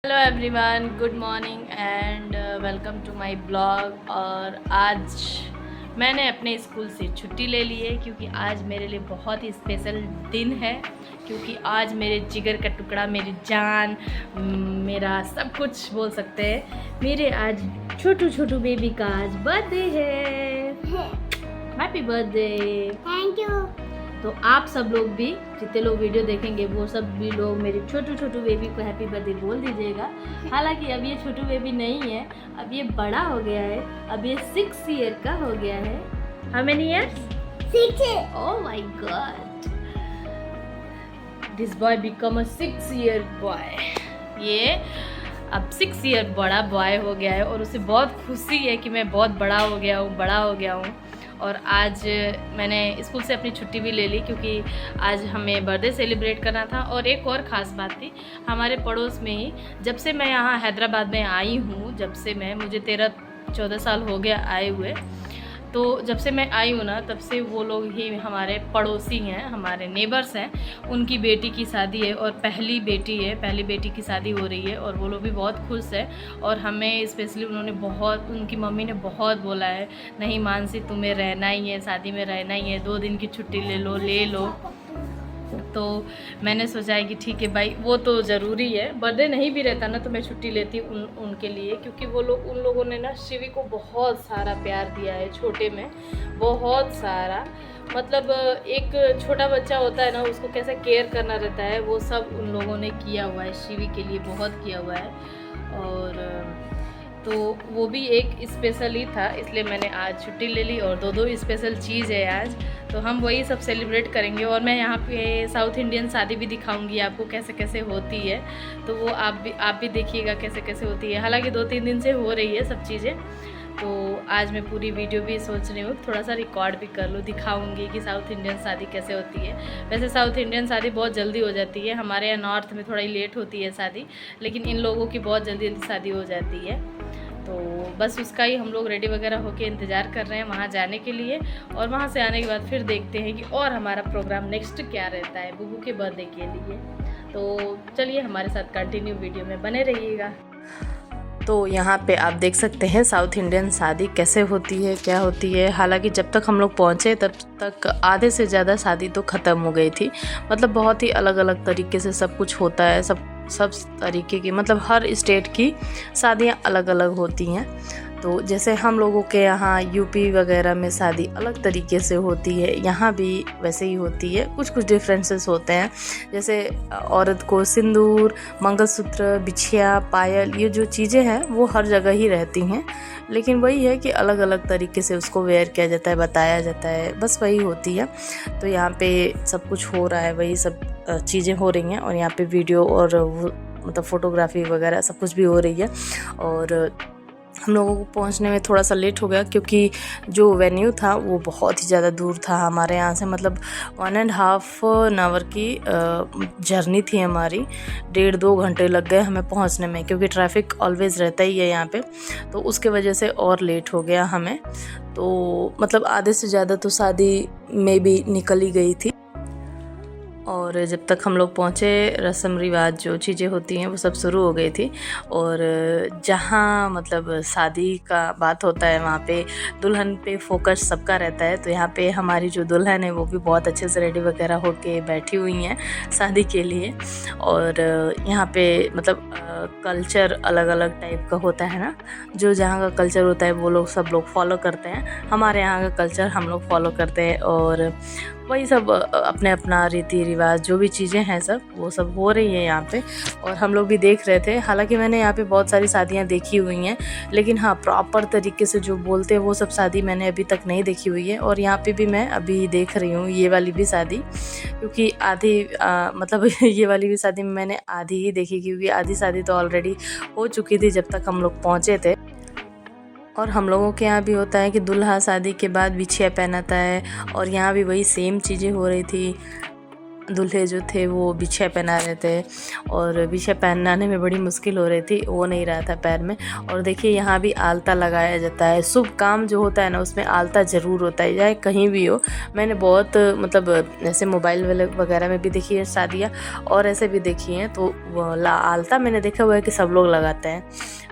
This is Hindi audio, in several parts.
Hello everyone, good morning and welcome to my blog. और आज मैंने अपने स्कूल से छुट्टी ले ली है क्योंकि आज मेरे लिए बहुत ही स्पेशल दिन है। क्योंकि आज मेरे जिगर का टुकड़ा, मेरी जान, मेरा सब कुछ बोल सकते हैं, मेरे आज छोटू छोटू बेबी का आज बर्थडे है। Happy birthday. Thank you. तो आप सब लोग भी, जितने लोग वीडियो देखेंगे वो सब भी लोग मेरे छोटू छोटू बेबी को हैप्पी बर्थडे बोल दीजिएगा। हालांकि अब ये छोटू बेबी नहीं है, अब ये बड़ा हो गया है, अब ये 6 ईयर का हो गया है। How many years? 6। Oh my God, this boy become a 6 year boy. ये अब 6 ईयर बड़ा बॉय हो गया है और उसे बहुत खुशी है कि मैं बहुत बड़ा हो गया हूँ। और आज मैंने स्कूल से अपनी छुट्टी भी ले ली क्योंकि आज हमें बर्थडे सेलिब्रेट करना था। और एक और ख़ास बात थी, हमारे पड़ोस में ही, जब से मैं यहाँ हैदराबाद में आई हूँ, जब से मुझे 13-14 साल हो गया आए हुए, तो जब से मैं आई हूँ ना, तब से वो लोग ही हमारे पड़ोसी हैं, हमारे नेबर्स हैं। उनकी बेटी की शादी है और पहली बेटी की शादी हो रही है और वो लोग भी बहुत खुश है। और हमें स्पेशली उनकी मम्मी ने बहुत बोला है, नहीं मानसी, तुम्हें रहना ही है, शादी में रहना ही है, 2 दिन की छुट्टी ले लो। तो मैंने सोचा है कि ठीक है भाई, वो तो ज़रूरी है, बर्थडे नहीं भी रहता ना तो मैं छुट्टी लेती उनके लिए, क्योंकि उन लोगों ने ना शिवी को बहुत सारा प्यार दिया है, छोटे में बहुत सारा। मतलब एक छोटा बच्चा होता है ना, उसको कैसे केयर करना रहता है, वो सब उन लोगों ने किया हुआ है, शिवी के लिए बहुत किया हुआ है। और तो वो भी एक स्पेशल ही था, इसलिए मैंने आज छुट्टी ले ली। और दो स्पेशल चीज़ है आज, तो हम वही सब सेलिब्रेट करेंगे। और मैं यहाँ पे साउथ इंडियन शादी भी दिखाऊंगी आपको कैसे कैसे होती है, तो वो आप भी देखिएगा कैसे कैसे होती है। हालांकि 2-3 दिन से हो रही है सब चीज़ें, तो आज मैं पूरी वीडियो भी सोच रही हूँ थोड़ा सा रिकॉर्ड भी कर लूँ, दिखाऊंगी कि साउथ इंडियन शादी कैसे होती है। वैसे साउथ इंडियन शादी बहुत जल्दी हो जाती है, हमारे यहाँ नॉर्थ में थोड़ा ही लेट होती है शादी, लेकिन इन लोगों की बहुत जल्दी शादी हो जाती है। तो बस उसका ही हम लोग रेडी वगैरह होके इंतज़ार कर रहे हैं वहाँ जाने के लिए। और वहाँ से आने के बाद फिर देखते हैं कि और हमारा प्रोग्राम नेक्स्ट क्या रहता है बुबू के बर्थडे के लिए। तो चलिए हमारे साथ कंटिन्यू वीडियो में बने रहिएगा। तो यहाँ पे आप देख सकते हैं साउथ इंडियन शादी कैसे होती है, क्या होती है। हालांकि जब तक हम लोग पहुँचे तब तक आधे से ज़्यादा शादी तो ख़त्म हो गई थी। मतलब बहुत ही अलग अलग तरीके से सब कुछ होता है, सब तरीके की, मतलब हर स्टेट की शादियाँ अलग अलग होती हैं। तो जैसे हम लोगों के यहाँ यूपी वगैरह में शादी अलग तरीके से होती है, यहाँ भी वैसे ही होती है। कुछ डिफरेंसेस होते हैं, जैसे औरत को सिंदूर, मंगलसूत्र, बिछिया, पायल, ये जो चीज़ें हैं वो हर जगह ही रहती हैं, लेकिन वही है कि अलग अलग तरीके से उसको वेयर किया जाता है, बताया जाता है, बस वही होती है। तो यहाँ पे सब कुछ हो रहा है, वही सब चीज़ें हो रही हैं। और यहाँ पे वीडियो और मतलब फ़ोटोग्राफी वगैरह सब कुछ भी हो रही है। और हम लोगों को पहुंचने में थोड़ा सा लेट हो गया क्योंकि जो वेन्यू था वो बहुत ही ज़्यादा दूर था हमारे यहाँ से। मतलब 1.5 आवर की जर्नी थी हमारी, 1.5-2 घंटे लग गए हमें पहुंचने में, क्योंकि ट्रैफिक ऑलवेज़ रहता ही है यहाँ पे, तो उसके वजह से और लेट हो गया हमें। तो मतलब आधे से ज़्यादा तो शादी में भी निकल ही गई थी। और जब तक हम लोग पहुँचे, रस्म रिवाज जो चीज़ें होती हैं वो सब शुरू हो गई थी। और जहाँ मतलब शादी का बात होता है वहाँ पे दुल्हन पे फोकस सबका रहता है। तो यहाँ पे हमारी जो दुल्हन है वो भी बहुत अच्छे से रेडी वगैरह होके बैठी हुई हैं शादी के लिए। और यहाँ पे मतलब कल्चर अलग अलग टाइप का होता है ना, जो जहाँ का कल्चर होता है वो लोग सब लोग फॉलो करते हैं, हमारे यहाँ का कल्चर हम लोग फॉलो करते हैं। और वही सब अपने अपना रीति रिवाज जो भी चीज़ें हैं सब वो सब हो रही है यहाँ पे, और हम लोग भी देख रहे थे। हालांकि मैंने यहाँ पे बहुत सारी शादियाँ देखी हुई हैं, लेकिन हाँ प्रॉपर तरीके से जो बोलते हैं वो सब शादी मैंने अभी तक नहीं देखी हुई है। और यहाँ पे भी मैं अभी देख रही हूँ ये वाली भी शादी, क्योंकि आधी मतलब ये वाली भी शादी मैंने आधी ही देखी, क्योंकि आधी शादी तो ऑलरेडी हो चुकी थी जब तक हम लोग पहुँचे थे। और हम लोगों के यहाँ भी होता है कि दूल्हा शादी के बाद बिछिया पहनाता है, और यहाँ भी वही सेम चीज़ें हो रही थी। दूल्हे जो थे वो बिछिया पहना रहे थे और बिछिया पहनाने में बड़ी मुश्किल हो रही थी, वो नहीं रहा था पैर में। और देखिए यहाँ भी आलता लगाया जाता है, शुभ काम जो होता है ना उसमें आलता ज़रूर होता है, चाहे कहीं भी हो। मैंने बहुत मतलब ऐसे मोबाइल वगैरह में भी देखी है शादियाँ और ऐसे भी देखी हैं, तो आलता मैंने देखा हुआ है कि सब लोग लगाते हैं।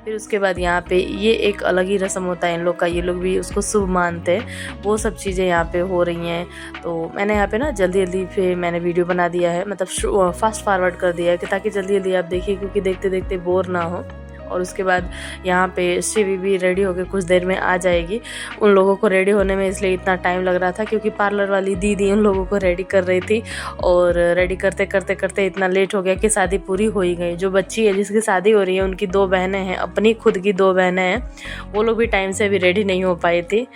फिर उसके बाद यहाँ पे ये एक अलग ही रस्म होता है इन लोग का, ये लोग भी उसको शुभ मानते हैं। वो सब चीज़ें यहाँ पे हो रही हैं। तो मैंने यहाँ पे ना जल्दी जल्दी फिर मैंने वीडियो बना दिया है, मतलब फास्ट फॉरवर्ड कर दिया है कि ताकि जल्दी जल्दी आप देखिए, क्योंकि देखते देखते बोर ना हो। और उसके बाद यहाँ पे शिवी भी रेडी होकर कुछ देर में आ जाएगी। उन लोगों को रेडी होने में इसलिए इतना टाइम लग रहा था क्योंकि पार्लर वाली दीदी उन लोगों को रेडी कर रही थी, और रेडी करते करते करते इतना लेट हो गया कि शादी पूरी हो ही गई। जो बच्ची है जिसकी शादी हो रही है उनकी 2 बहनें हैं, अपनी खुद की 2 बहनें हैं, वो लोग भी टाइम से अभी रेडी नहीं हो पाई थी,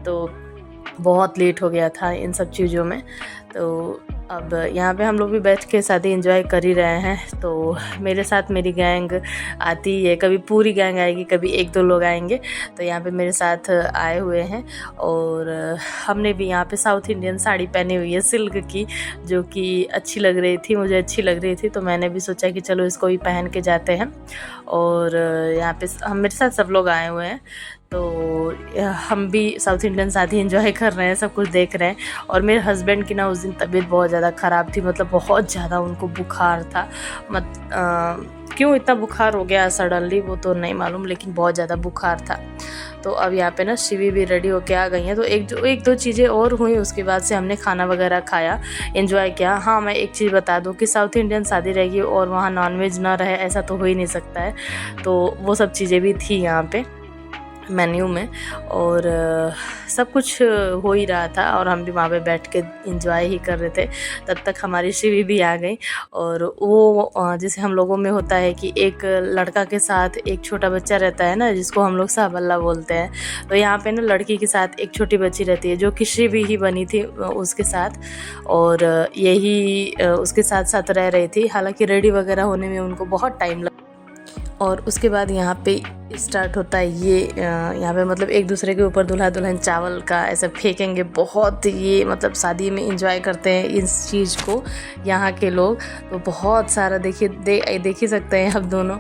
तो बहुत लेट हो गया था इन सब चीज़ों में। तो अब यहाँ पे हम लोग भी बैठ के शादी एंजॉय कर ही रहे हैं। तो मेरे साथ मेरी गैंग आती है, कभी पूरी गैंग आएगी, कभी 1-2 लोग आएंगे। तो यहाँ पे मेरे साथ आए हुए हैं और हमने भी यहाँ पे साउथ इंडियन साड़ी पहनी हुई है सिल्क की, जो कि अच्छी लग रही थी, मुझे अच्छी लग रही थी। तो मैंने भी सोचा कि चलो इसको भी पहन के जाते हैं। और यहाँ पे हम मेरे साथ सब लोग आए हुए हैं, तो हम भी साउथ इंडियन शादी एंजॉय कर रहे हैं, सब कुछ देख रहे हैं। और मेरे हस्बैंड की ना उस दिन तबीयत बहुत ज़्यादा ख़राब थी, मतलब बहुत ज़्यादा उनको बुखार था। क्यों इतना बुखार हो गया सडनली वो तो नहीं मालूम, लेकिन बहुत ज़्यादा बुखार था। तो अब यहाँ पे ना शिवी भी रेडी होके आ गई हैं। तो एक दो चीज़ें और हुई, उसके बाद से हमने खाना वगैरह खाया, एंजॉय किया। हाँ, मैं एक चीज़ बता दूँ कि साउथ इंडियन शादी रहेगी और वहाँ नॉनवेज ना रहे, ऐसा तो हो ही नहीं सकता है। तो वो सब चीज़ें भी थी यहाँ पे मेन्यू में, और सब कुछ हो ही रहा था और हम भी वहाँ पे बैठ के एंजॉय ही कर रहे थे। तब तक हमारी शिवी भी आ गई। और वो जैसे हम लोगों में होता है कि एक लड़का के साथ एक छोटा बच्चा रहता है ना, जिसको हम लोग साहबल्ला बोलते हैं। तो यहाँ पे ना लड़की के साथ एक छोटी बच्ची रहती है जो कि शिवी ही बनी थी उसके साथ, और यही उसके साथ साथ रह रही थी। हालांकि रेडी वगैरह होने में उनको बहुत टाइम लगा। और उसके बाद यहाँ पे स्टार्ट होता है ये यहाँ पे मतलब एक दूसरे के ऊपर दूल्हा दुल्हन चावल का ऐसे फेंकेंगे। बहुत ये मतलब शादी में एंजॉय करते हैं इस चीज़ को यहाँ के लोग। तो बहुत सारा देख ही सकते हैं आप दोनों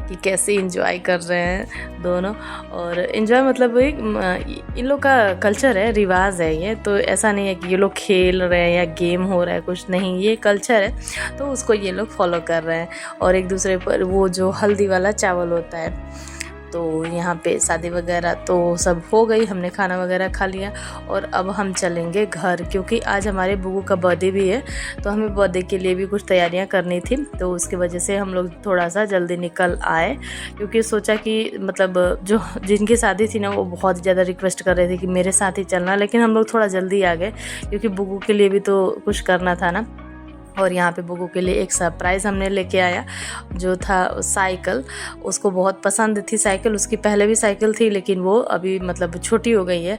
कि कैसे एंजॉय कर रहे हैं दोनों। और एंजॉय मतलब इन लोग का कल्चर है, रिवाज है ये। तो ऐसा नहीं है कि ये लोग खेल रहे हैं या गेम हो रहा है, कुछ नहीं, ये कल्चर है तो उसको ये लोग फॉलो कर रहे हैं। और एक दूसरे पर वो जो हल्दी वाला चावल होता है। तो यहाँ पे शादी वगैरह तो सब हो गई, हमने खाना वगैरह खा लिया और अब हम चलेंगे घर, क्योंकि आज हमारे बुगू का बर्थडे भी है। तो हमें बर्थडे के लिए भी कुछ तैयारियां करनी थी, तो उसकी वजह से हम लोग थोड़ा सा जल्दी निकल आए, क्योंकि सोचा कि मतलब जो जिनकी शादी थी ना वो बहुत ज़्यादा रिक्वेस्ट कर रहे थे कि मेरे साथ ही चलना, लेकिन हम लोग थोड़ा जल्दी आ गए क्योंकि बुगू के लिए भी तो कुछ करना था ना। और यहाँ पे बुगू के लिए एक सरप्राइज़ हमने लेके आया, जो था साइकिल। उसको बहुत पसंद थी साइकिल, उसकी पहले भी साइकिल थी लेकिन वो अभी मतलब छोटी हो गई है।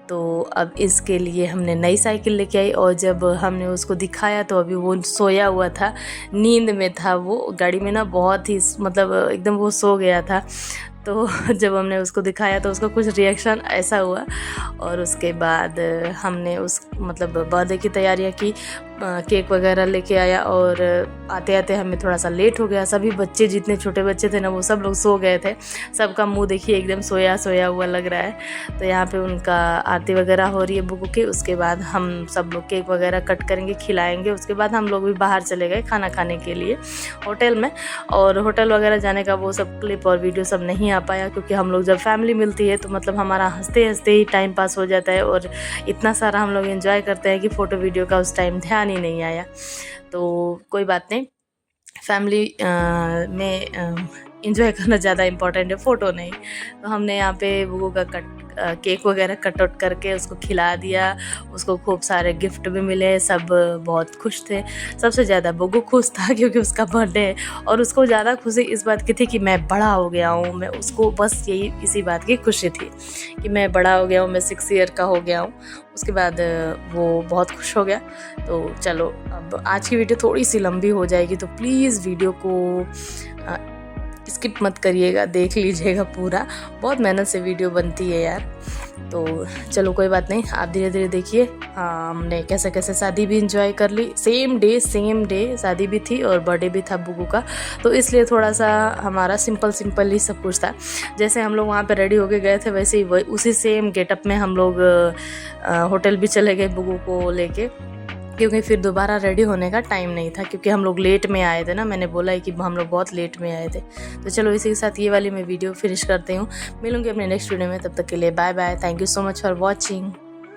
तो अब इसके लिए हमने नई साइकिल लेके आई, और जब हमने उसको दिखाया तो अभी वो सोया हुआ था, नींद में था वो गाड़ी में ना, बहुत ही मतलब एकदम वो सो गया था। तो जब हमने उसको दिखाया तो उसका कुछ रिएक्शन ऐसा हुआ। और उसके बाद हमने उस मतलब बर्थडे की तैयारियां की, केक वगैरह लेके आया, और आते आते हमें थोड़ा सा लेट हो गया। सभी बच्चे, जितने छोटे बच्चे थे ना, वो सब लोग सो गए थे। सबका मुंह देखिए एकदम सोया सोया हुआ लग रहा है। तो यहाँ पे उनका आरती वगैरह हो रही है बुगू की। उसके बाद हम सब लोग केक वगैरह कट करेंगे, खिलाएंगे। उसके बाद हम लोग भी बाहर चले गए खाना खाने के लिए होटल में। और होटल वगैरह जाने का वो सब क्लिप और वीडियो सब नहीं आ पाया, क्योंकि हम लोग जब फैमिली मिलती है तो मतलब हमारा हंसते हंसते ही टाइम पास हो जाता है, और इतना सारा हम लोग एंजॉय करते हैं कि फ़ोटो वीडियो का उस टाइम ध्यान ही नहीं आया। तो कोई बात नहीं, फैमिली में एंजॉय करना ज़्यादा इम्पोर्टेंट है, फ़ोटो नहीं। तो हमने यहाँ पे बुगू का केक वगैरह कट आउट करके उसको खिला दिया। उसको खूब सारे गिफ्ट भी मिले, सब बहुत खुश थे। सबसे ज़्यादा बुगू खुश था क्योंकि उसका बर्थडे है, और उसको ज़्यादा खुशी इस बात की थी कि मैं बड़ा हो गया हूँ। मैं उसको बस यही इसी बात की खुशी थी कि मैं बड़ा हो गया हूँ, मैं 6 ईयर का हो गया हूँ। उसके बाद वो बहुत खुश हो गया। तो चलो, अब आज की वीडियो थोड़ी सी लंबी हो जाएगी, तो प्लीज़ वीडियो को स्किप मत करिएगा, देख लीजिएगा पूरा। बहुत मेहनत से वीडियो बनती है यार। तो चलो कोई बात नहीं, आप धीरे धीरे देखिए। हमने कैसे कैसे शादी भी इंजॉय कर ली, सेम डे शादी भी थी और बर्थडे भी था बुगू का, तो इसलिए थोड़ा सा हमारा सिंपल ही सब कुछ था। जैसे हम लोग वहाँ पे रेडी होके गए थे वैसे ही उसी सेम गेटअप में हम लोग होटल भी चले गए बुगू को लेके, क्योंकि फिर दोबारा रेडी होने का टाइम नहीं था, क्योंकि हम लोग लेट में आए थे ना। मैंने बोला है कि हम लोग बहुत लेट में आए थे। तो चलो इसी के साथ ये वाली मैं वीडियो फिनिश करती हूँ। मिलूंगी अपने नेक्स्ट वीडियो में, तब तक के लिए bye bye. Thank you so much for watching.